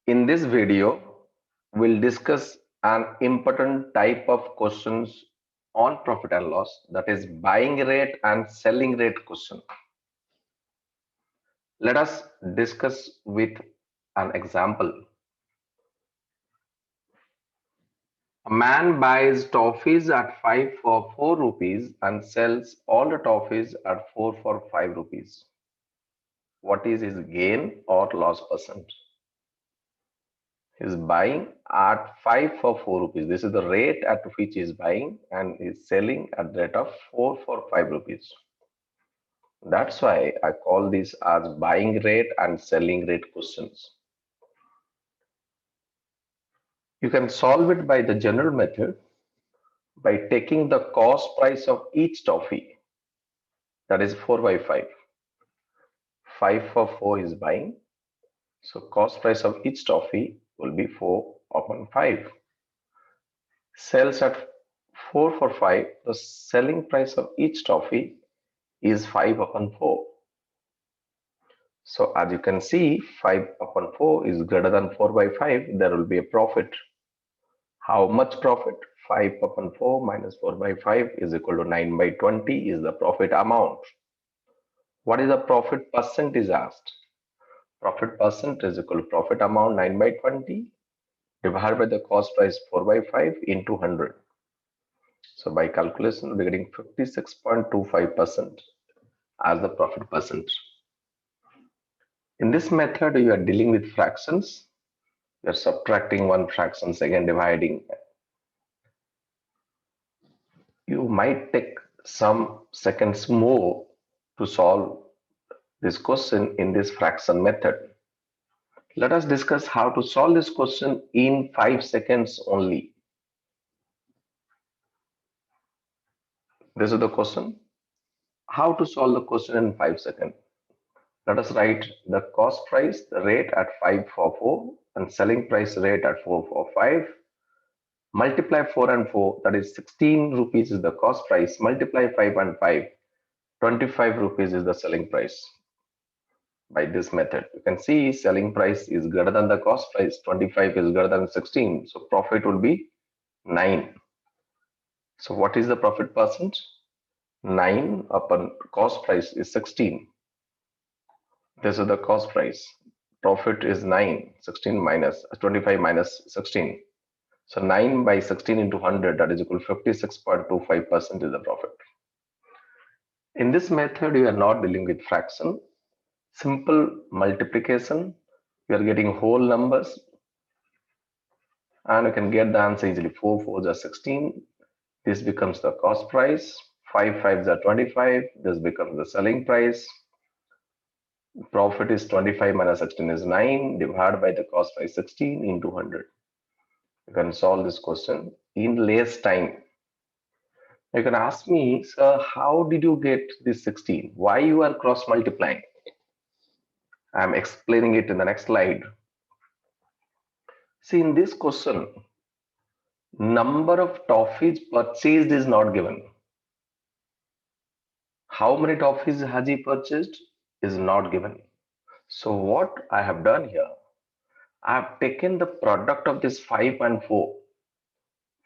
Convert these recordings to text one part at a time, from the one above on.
In this video, we'll discuss an important type of questions on profit and loss, that is buying rate and selling rate question. Let us discuss with an example. A man buys toffees at 5 for 4 rupees and sells all the toffees at 4 for 5 rupees. What is his gain or loss percent? He is buying at 5 for 4 rupees. This is the rate at which he is buying and is selling at the rate of 4 for 5 rupees. That's why I call this as buying rate and selling rate questions. You can solve it by the general method by taking the cost price of each toffee, that is 4 by 5. 5 for 4 is buying, so cost price of each toffee will be 4 upon 5. Sells at 4 for 5, the selling price of each toffee is 5 upon 4. So as you can see, 5 upon 4 is greater than 4 by 5. There will be a profit. How much profit? 5 upon 4 minus 4 by 5 is equal to 9 by 20 is the profit amount. What is the profit percent is asked? Profit percent is equal to profit amount 9 by 20 divided by the cost price 4 by 5 into 100. So by calculation, we're getting 56.25% as the profit percent. In this method, you are dealing with fractions. You are subtracting one fractions, again dividing. You might take some seconds more to solve this question in this fraction method. Let us discuss how to solve this question in 5 seconds only. This is the question. How to solve the question in 5 seconds? Let us write the cost price, the rate at 5 for 4 and selling price rate at 4 for 5. Multiply 4 and 4, that is 16 rupees is the cost price. Multiply 5 and 5, 25 rupees is the selling price. By this method, you can see selling price is greater than the cost price. 25 is greater than 16. So profit will be 9. So what is the profit percent? 9 upon cost price is 16. This is the cost price. Profit is 9. 16 minus 25 minus 16. So 9 by 16 into 100, that is equal to 56.25% is the profit. In this method, you are not dealing with fraction. Simple multiplication. You are getting whole numbers. And you can get the answer easily. 4 4s are 16. This becomes the cost price. 5 5s are 25. This becomes the selling price. Profit is 25 minus 16 is 9 divided by the cost price 16 into 100. You can solve this question in less time. You can ask me, sir, how did you get this 16? Why you are cross multiplying? I am explaining it in the next slide. See, in this question, number of toffees purchased is not given. How many toffees has he purchased is not given. So what I have done here, I have taken the product of this 5 and 4.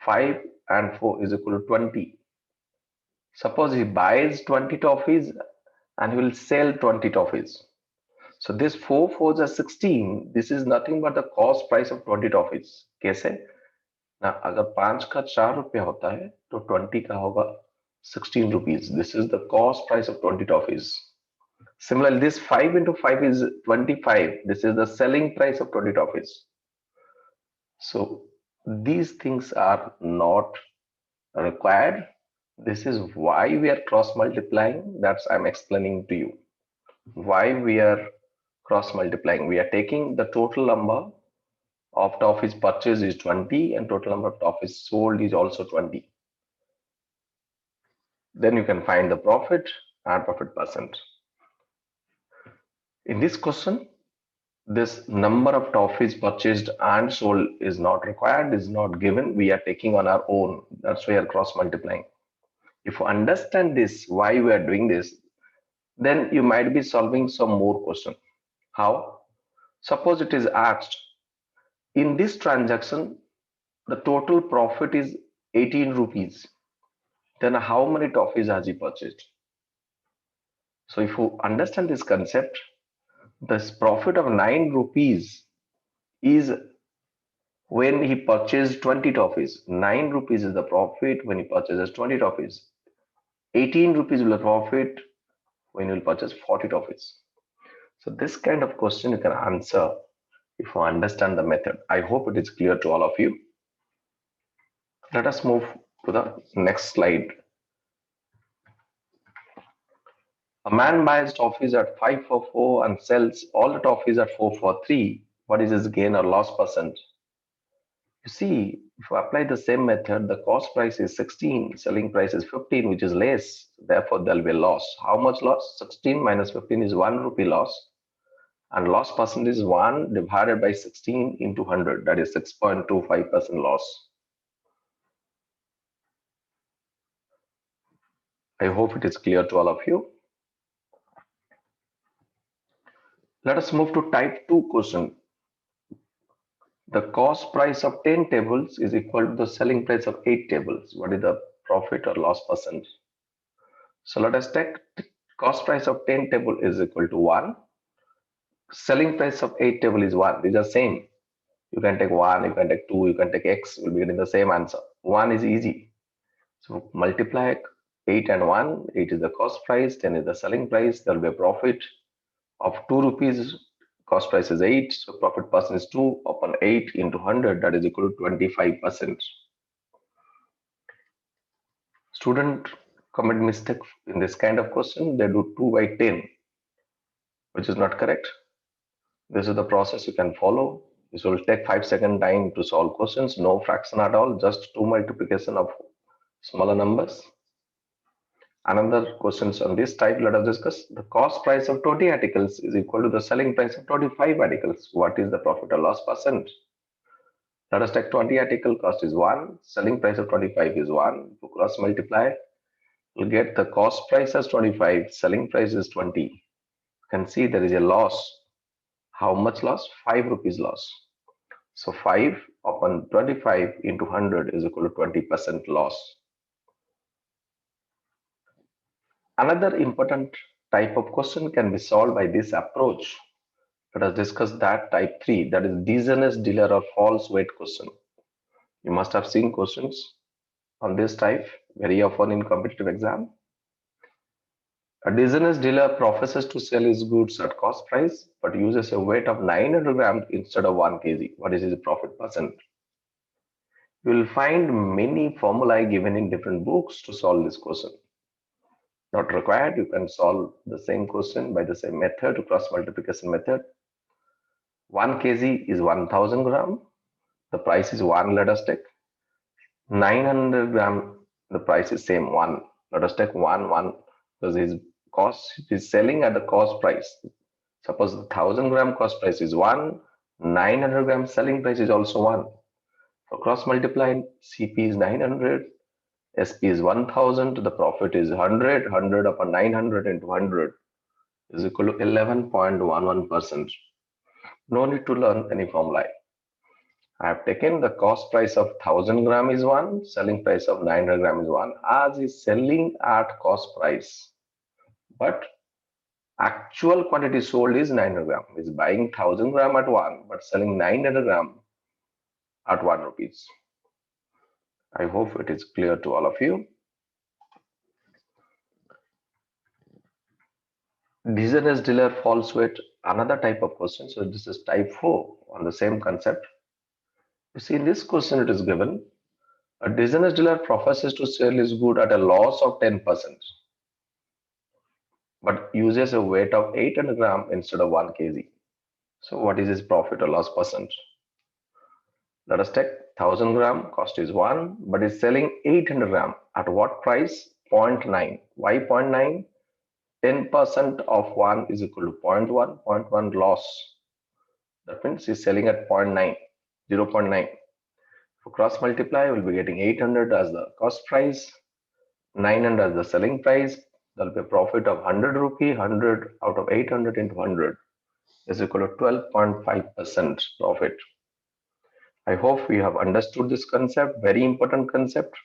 5 and 4 is equal to 20. Suppose he buys 20 toffees and he will sell 20 toffees. So this 4 4s are 16. This is nothing but the cost price of 20 toffees. कैसे? ना अगर 5 का 4 रुपया होता है तो 20 का होगा 16 rupees. This is the cost price of 20 toffees. Similarly, this 5 into 5 is 25. This is the selling price of 20 toffees. So these things are not required. This is why we are cross multiplying. That's I'm explaining to you why we are cross multiplying. We are taking the total number of toffees purchased is 20 and total number of toffees sold is also 20. Then you can find the profit and profit percent. In this question, this number of toffees purchased and sold is not required, is not given. We are taking on our own. That's why we are cross multiplying. If you understand this, why we are doing this, then you might be solving some more question. How? Suppose it is asked In this transaction, the total profit is 18 rupees. Then how many toffees has he purchased? So if you understand this concept, this profit of 9 rupees is when he purchased 20 toffees. 9 rupees is the profit when he purchases 20 toffees. 18 rupees will be profit when you will purchase 40 toffees. So this kind of question you can answer if you understand the method. I hope it is clear to all of you. Let us move to the next slide. A man buys toffees at 5 for 4 and sells all the toffees at 4 for 3. What is his gain or loss percent? You see, if you apply the same method, the cost price is 16, selling price is 15, which is less. Therefore, there will be a loss. How much loss? 16 minus 15 is 1 rupee loss. And loss percent is 1 divided by 16 into 100. That is 6.25% loss. I hope it is clear to all of you. Let us move to type 2 question. The cost price of 10 tables is equal to the selling price of 8 tables. What is the profit or loss percent? So let us take cost price of 10 table is equal to 1. Selling price of 8 table is 1. These are same. You can take 1, you can take 2, you can take x. We'll be getting the same answer. 1 is easy. So multiply 8 and 1. 8 is the cost price, 10 is the selling price. There will be a profit of 2 rupees. Cost price is 8. So profit percent is 2 upon 8 into 100. That is equal to 25%. Student commit mistake in this kind of question. They do 2 by 10, which is not correct. This is the process you can follow. This will take 5-second time to solve questions. No fraction at all. Just 2 multiplication of smaller numbers. Another questions on this type, let us discuss. The cost price of 20 articles is equal to the selling price of 25 articles. What is the profit or loss percent? Let us take 20 article, cost is 1, selling price of 25 is 1. To cross multiply, we'll get the cost price as 25, selling price is 20. You can see there is a loss. How much loss? 5 rupees loss. So 5 upon 25 into 100 is equal to 20% loss. Another important type of question can be solved by this approach. Let us discuss that type 3, that is dishonest dealer or false weight question. You must have seen questions on this type very often in competitive exam. A dishonest dealer professes to sell his goods at cost price but uses a weight of 900 grams instead of 1 kg. What is his profit percent? You will find many formulae given in different books to solve this question. Not required. You can solve the same question by the same method, cross multiplication method. 1 kg is 1000 gram. The price is 1. Let us take 900 gram. The price is same 1. Let us take 1 because his cost is selling at the cost price. Suppose the 1000 gram cost price is 1. 900 gram selling price is also 1. For cross multiply, CP is 900. SP is 1000, the profit is 100, 100 upon 900 into 100 is equal to 11.11%. No need to learn any formula. I have taken the cost price of 1000 gram is 1, selling price of 900 gram is 1, as is selling at cost price. But actual quantity sold is 900 gram. Is buying 1000 gram at 1, but selling 900 gram at 1 rupees. I hope it is clear to all of you. Dishonest dealer false weight, another type of question. So this is type 4 on the same concept. You see in this question it is given, a dishonest dealer professes to sell his good at a loss of 10%, but uses a weight of 800 gram instead of 1 kg. So what is his profit or loss percent? Let us take 1000 gram, cost is 1, but is selling 800 gram at what price? 0.9. Why 0.9? 10% of 1 is equal to 0.1, 0.1 loss. That means he's selling at 0.9, 0.9. For cross multiply, we'll be getting 800 as the cost price, 900 as the selling price. There'll be a profit of 100 rupee, 100 out of 800 into 100 is equal to 12.5% profit. I hope you have understood this concept, very important concept.